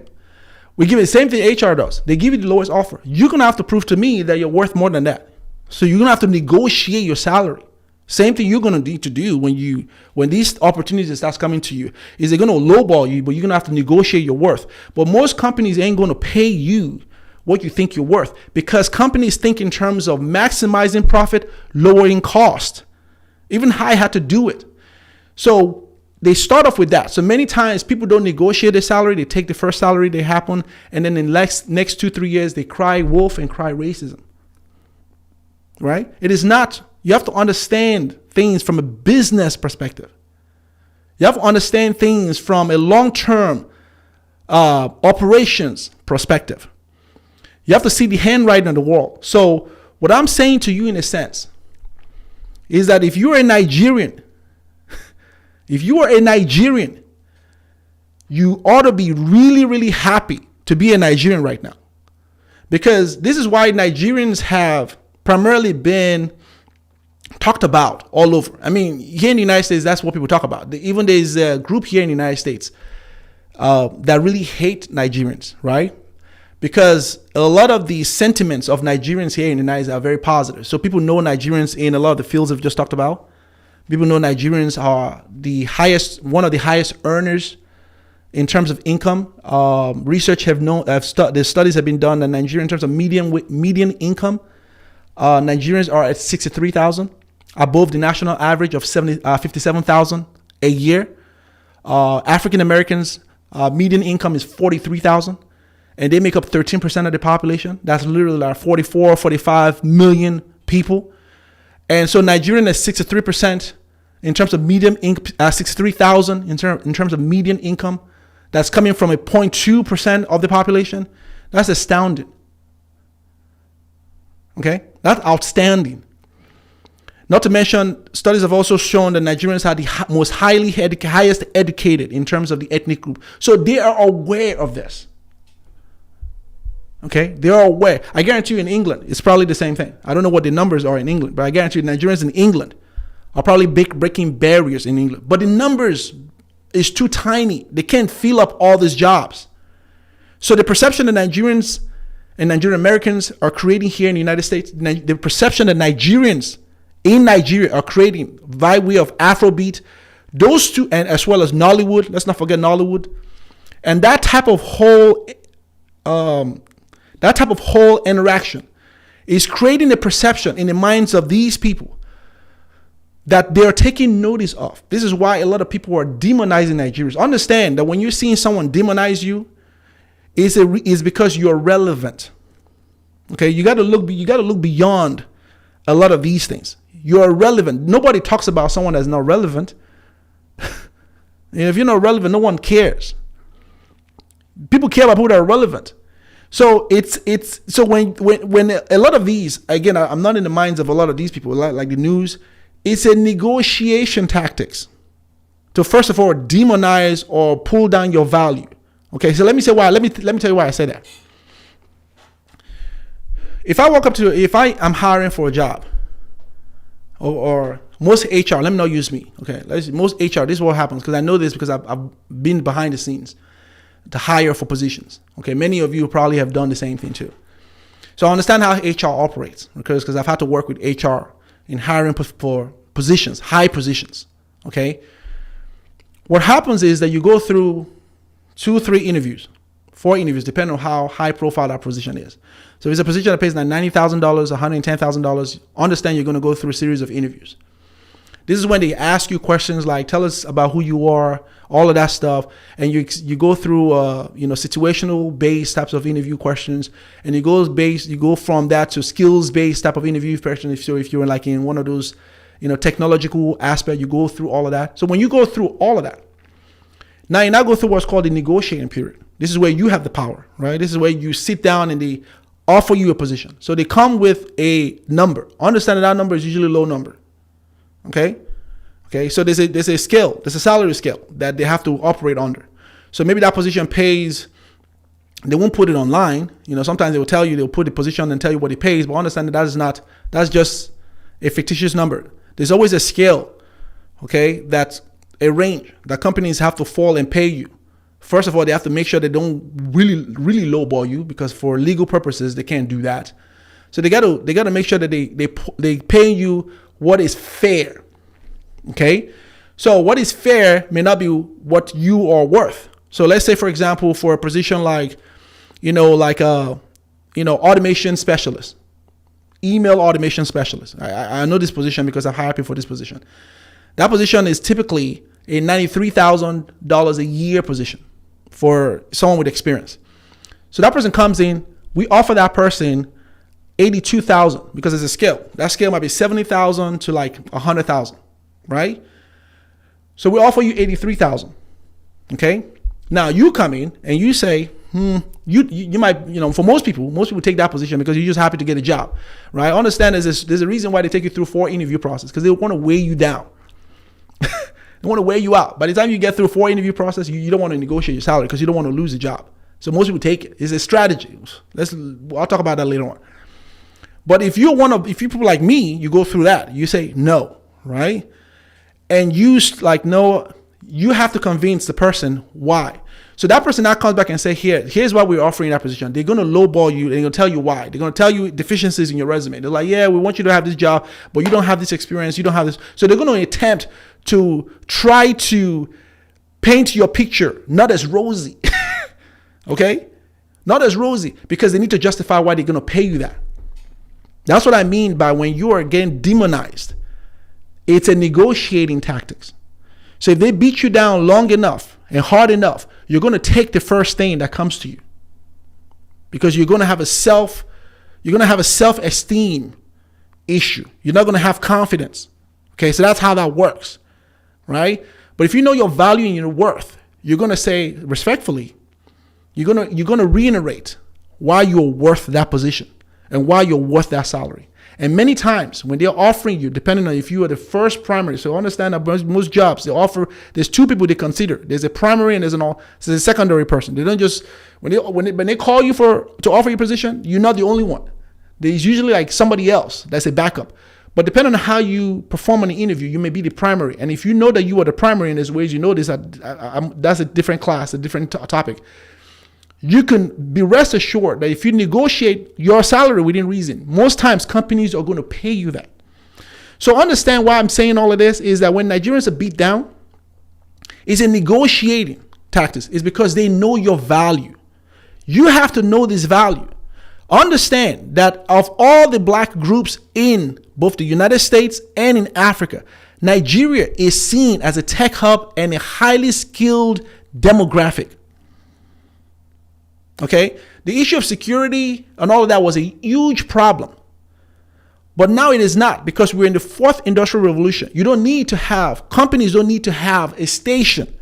We give it the same thing HR does. They give you the lowest offer. You're going to have to prove to me that you're worth more than that. So you're going to have to negotiate your salary. Same thing you're going to need to do when these opportunities starts coming to you. Is they're going to lowball you, but you're going to have to negotiate your worth. But most companies ain't going to pay you what you think you're worth, because companies think in terms of maximizing profit, lowering cost. Even High had to do it. So they start off with that. So many times people don't negotiate their salary. They take the first salary they happen, and then in the next 2-3 years, they cry wolf and cry racism. Right? It is not. You have to understand things from a business perspective. You have to understand things from a long-term operations perspective. You have to see the handwriting on the wall. So what I'm saying to you in a sense is that if you're a Nigerian, you ought to be really, really happy to be a Nigerian right now. Because this is why Nigerians have primarily been talked about all over. I mean, here in the United States, that's what people talk about. Even there's a group here in the United States that really hate Nigerians, right? because a lot of the sentiments of Nigerians here in the United States are very positive. So people know Nigerians in a lot of the fields we've just talked about. People know Nigerians are one of the highest earners in terms of income. Research the studies have been done that Nigeria, in terms of median income, Nigerians are at 63,000, above the national average of 57,000 a year. African Americans, median income is 43,000, and they make up 13% of the population. That's literally like 45 million people. And so Nigerian is 63% in terms of median income, 63,000 in terms of median income. That's coming from a 0.2% of the population. That's astounding. Okay, that's outstanding. Not to mention, studies have also shown that Nigerians are the most highest educated in terms of the ethnic group. So they are aware of this. Okay, they are aware. I guarantee you in England, it's probably the same thing. I don't know what the numbers are in England, but I guarantee you Nigerians in England are probably breaking barriers in England. But the numbers is too tiny. They can't fill up all these jobs. So the perception that Nigerians and Nigerian Americans are creating here in the United States, the perception that Nigerians in Nigeria are creating by way of Afrobeat, those two, and as well as Nollywood, let's not forget Nollywood, and that type of whole interaction is creating a perception in the minds of these people that they're taking notice of. This is why a lot of people are demonizing Nigerians. Understand that when you're seeing someone demonize you, is because you're relevant. Okay, you got to look beyond a lot of these things. You're relevant. Nobody talks about someone that's not relevant. If you're not relevant, no one cares. People care about people that are relevant. So so when a lot of these, again, I'm not in the minds of a lot of these people, like the news. It's a negotiation tactics to, first of all, demonize or pull down your value. Okay, so let me say why. Let me tell you why I say that. If I'm hiring for a job, or most HR, let me not use me. Okay, most HR, this is what happens, because I know this because I've been behind the scenes to hire for positions. Okay, many of you probably have done the same thing too. So I understand how HR operates, because I've had to work with HR in hiring for positions, high positions. Okay, what happens is that you go through 2, 3 interviews, 4 interviews, depending on how high profile that position is. So if it's a position that pays like $90,000, $110,000, understand you're going to go through a series of interviews. This is when they ask you questions like, tell us about who you are, all of that stuff. And you go through, situational based types of interview questions. And you go from that to skills based type of interview questions. So if you're like in one of those, technological aspect, you go through all of that. So when you go through all of that, now you now go through what's called the negotiating period. This is where you have the power, right? This is where you sit down and they offer you a position. So they come with a number. Understand that number is usually a low number. Okay. So there's a scale, there's a salary scale that they have to operate under. So maybe that position pays, they won't put it online. Sometimes they'll put the position and tell you what it pays, but understand that that's just a fictitious number. There's always a scale, okay, that's a range that companies have to fall and pay you. First of all, they have to make sure they don't really, really lowball you, because for legal purposes, they can't do that. So they got to make sure that they pay you what is fair. Okay, so what is fair may not be what you are worth. So let's say, for example, for a position like, automation specialist, email automation specialist. I know this position because I've hired people for this position. That position is typically a $93,000 a year position for someone with experience. So that person comes in, we offer that person $82,000 because it's a scale. That scale might be $70,000 to like $100,000, right? So we offer you $83,000. Okay. Now you come in and you say, you might, for most people take that position because you're just happy to get a job, right? Understand there's a reason why they take you through 4 interview process, because they want to weigh you down. They want to wear you out. By the time you get through 4 interview process, you don't want to negotiate your salary because you don't want to lose the job. So most people take it. It's a strategy. I'll talk about that later on. But if you're people like me, you go through that. You say no, right? And you you have to convince the person why. So that person now comes back and say, here's why we're offering that position. They're going to lowball you. They're going to tell you why. They're going to tell you deficiencies in your resume. They're like, yeah, we want you to have this job, but you don't have this experience. You don't have this. So they're going to attempt to try to paint your picture not as rosy. Okay? Not as rosy, because they need to justify why they're going to pay you that. That's what I mean by when you are getting demonized. It's a negotiating tactics. So if they beat you down long enough and hard enough, you're going to take the first thing that comes to you, because you're going to have a self-esteem issue. You're not going to have confidence. Okay, so that's how that works, right? But if you know your value and your worth, you're going to say respectfully, you're going to reiterate why you're worth that position and why you're worth that salary. And many times when they're offering you, depending on if you are the first primary, so understand that most jobs, there's two people they consider. There's a primary and there's a secondary person. They don't just, when they call you to offer your position, you're not the only one. There's usually like somebody else that's a backup. But depending on how you perform on the interview, you may be the primary. And if you know that you are the primary in this ways, you know this, that's a different class, a different topic. You can be rest assured that if you negotiate your salary within reason, most times companies are going to pay you that. So understand why I'm saying all of this is that when Nigerians are beat down, it's a negotiating tactics. It's because they know your value. You have to know this value. Understand that of all the black groups in both the United States and in Africa, Nigeria is seen as a tech hub and a highly skilled demographic. Okay, the issue of security and all of that was a huge problem. But now it is not, because we're in the fourth industrial revolution. Companies don't need to have a station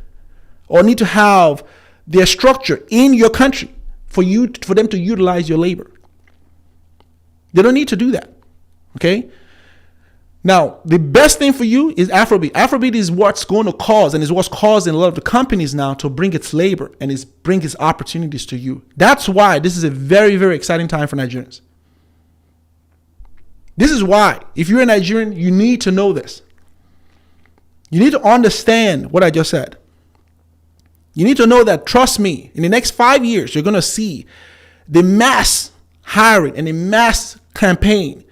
or need to have their structure in your country for them to utilize your labor. They don't need to do that. Okay. Now, the best thing for you is Afrobeat. Afrobeat is what's going to cause, and is what's causing a lot of the companies now to bring its labor and bring its opportunities to you. That's why this is a very, very exciting time for Nigerians. This is why, if you're a Nigerian, you need to know this. You need to understand what I just said. You need to know that, trust me, in the next 5 years, you're going to see the mass hiring and the mass campaign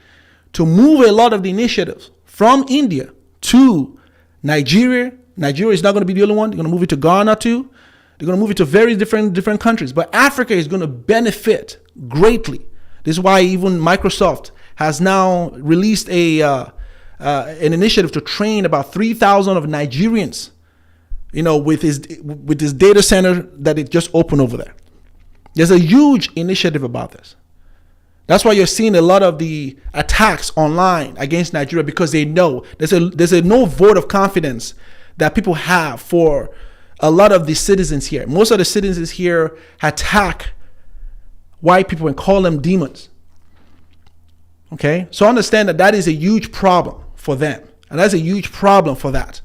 to move a lot of the initiatives from India to Nigeria. Nigeria is not going to be the only one. They're going to move it to Ghana too. They're going to move it to various different countries. But Africa is going to benefit greatly. This is why even Microsoft has now released an initiative to train about 3,000 of Nigerians, with this data center that it just opened over there. There's a huge initiative about this. That's why you're seeing a lot of the attacks online against Nigeria, because they know there's a no vote of confidence that people have for a lot of the citizens here. Most of the citizens here attack white people and call them demons. Okay, so understand that is a huge problem for them, and that's a huge problem for that.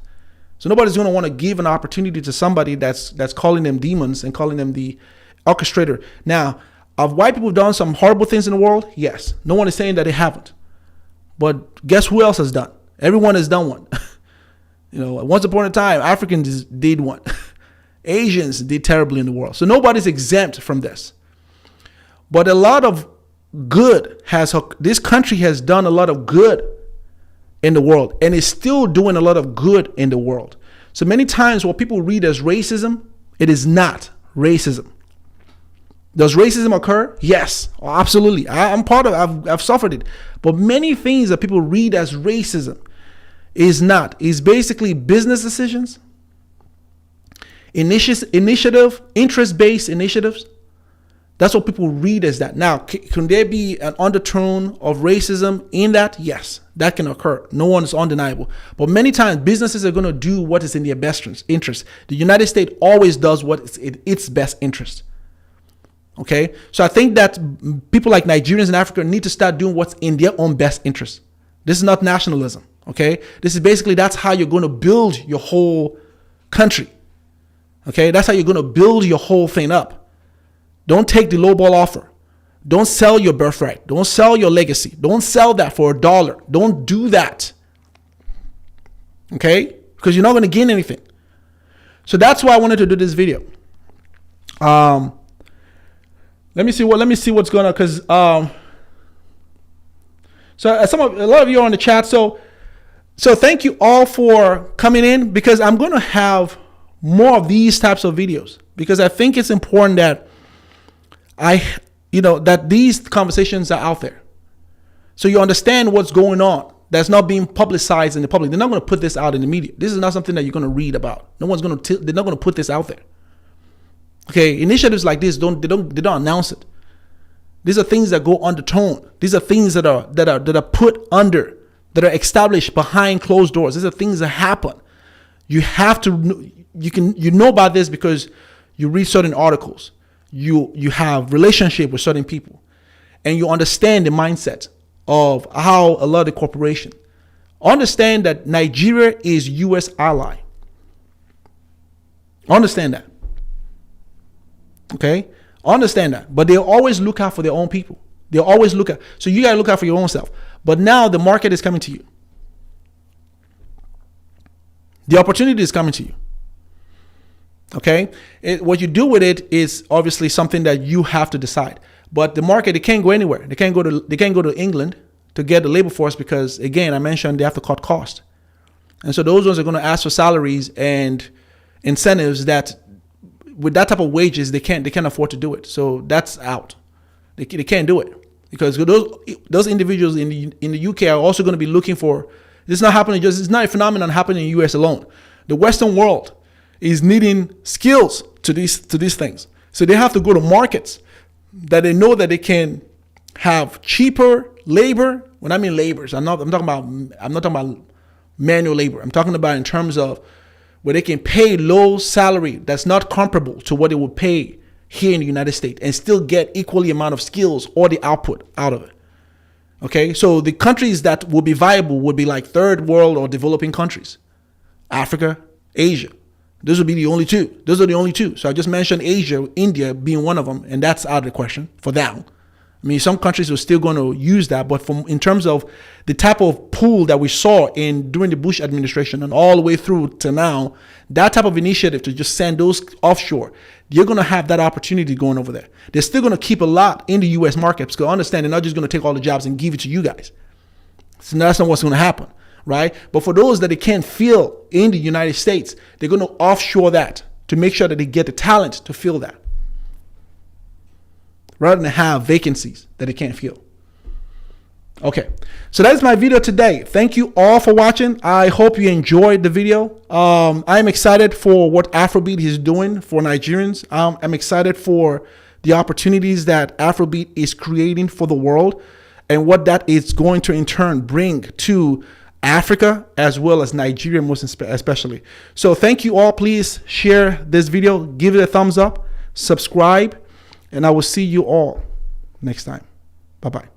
So nobody's going to want to give an opportunity to somebody that's calling them demons and calling them the orchestrator. Now, have white people done some horrible things in the world? Yes. No one is saying that they haven't. But guess who else has done? Everyone has done one. Once upon a time, Africans did one. Asians did terribly in the world. So nobody's exempt from this. But a lot of good this country has done a lot of good in the world, and is still doing a lot of good in the world. So many times what people read as racism, it is not racism. Does racism occur? Yes, absolutely. I'm part of it. I've suffered it. But many things that people read as racism is not. It's basically business decisions, initiative, interest-based initiatives. That's what people read as that. Now, can there be an undertone of racism in that? Yes, that can occur. No one is undeniable. But many times businesses are going to do what is in their best interest. The United States always does what is in its best interest. Okay, so I think that people like Nigerians in Africa need to start doing what's in their own best interest. This is not nationalism. Okay, this is basically, that's how you're going to build your whole country. Okay, that's how you're going to build your whole thing up. Don't take the lowball offer. Don't sell your birthright. Don't sell your legacy. Don't sell that for $1. Don't do that. Okay, because you're not going to gain anything. So that's why I wanted to do this video. Let me see what's going on, because so a lot of you are on the chat. So thank you all for coming in, because I'm going to have more of these types of videos, because I think it's important that that these conversations are out there, so you understand what's going on. That's not being publicized in the public. They're not going to put this out in the media. This is not something that you're going to read about. They're not going to put this out there. Okay, initiatives like this they don't announce it. These are things that go undertone. These are things that are put under, that are established behind closed doors. These are things that happen. You have to, you know about this because you read certain articles. You have relationship with certain people, and you understand the mindset of how a lot of the corporation understand that Nigeria is U.S. ally. Understand that. Okay? Understand that. But they'll always look out for their own people. They'll always look out. So you got to look out for your own self. But now the market is coming to you. The opportunity is coming to you. Okay? What you do with it is obviously something that you have to decide. But the market, they can't go anywhere. They can't go to England to get the labor force, because again, I mentioned they have to cut costs. And so those ones are going to ask for salaries and incentives that with that type of wages, they can't afford to do it. So that's out. They can't do it, because those individuals in the UK are also going to be looking for, this is not happening, it's not a phenomenon happening in the US alone. The Western world is needing skills to these things. So they have to go to markets that they know that they can have cheaper labor. When I mean labors, I'm not talking about manual labor. I'm talking about in terms of where they can pay low salary that's not comparable to what they would pay here in the United States, and still get equally amount of skills or the output out of it. Okay, so the countries that would be viable would be like third world or developing countries, Africa, Asia. Those would be the only two. Those are the only two. So I just mentioned Asia, India being one of them, and that's out of the question for now. I mean, some countries are still going to use that, but in terms of the type of pool that we saw during the Bush administration and all the way through to now, that type of initiative to just send those offshore, you're going to have that opportunity going over there. They're still going to keep a lot in the U.S. market, because understand they're not just going to take all the jobs and give it to you guys. So that's not what's going to happen, right? But for those that they can't fill in the United States, they're going to offshore that to make sure that they get the talent to fill that, rather than have vacancies that they can't fill. Okay, so that's my video today. Thank you all for watching. I hope you enjoyed the video. I'm excited for what Afrobeat is doing for Nigerians. I'm excited for the opportunities that Afrobeat is creating for the world, and what that is going to in turn bring to Africa as well as Nigeria, most especially. So thank you all. Please share this video, give it a thumbs up, subscribe, and I will see you all next time. Bye-bye.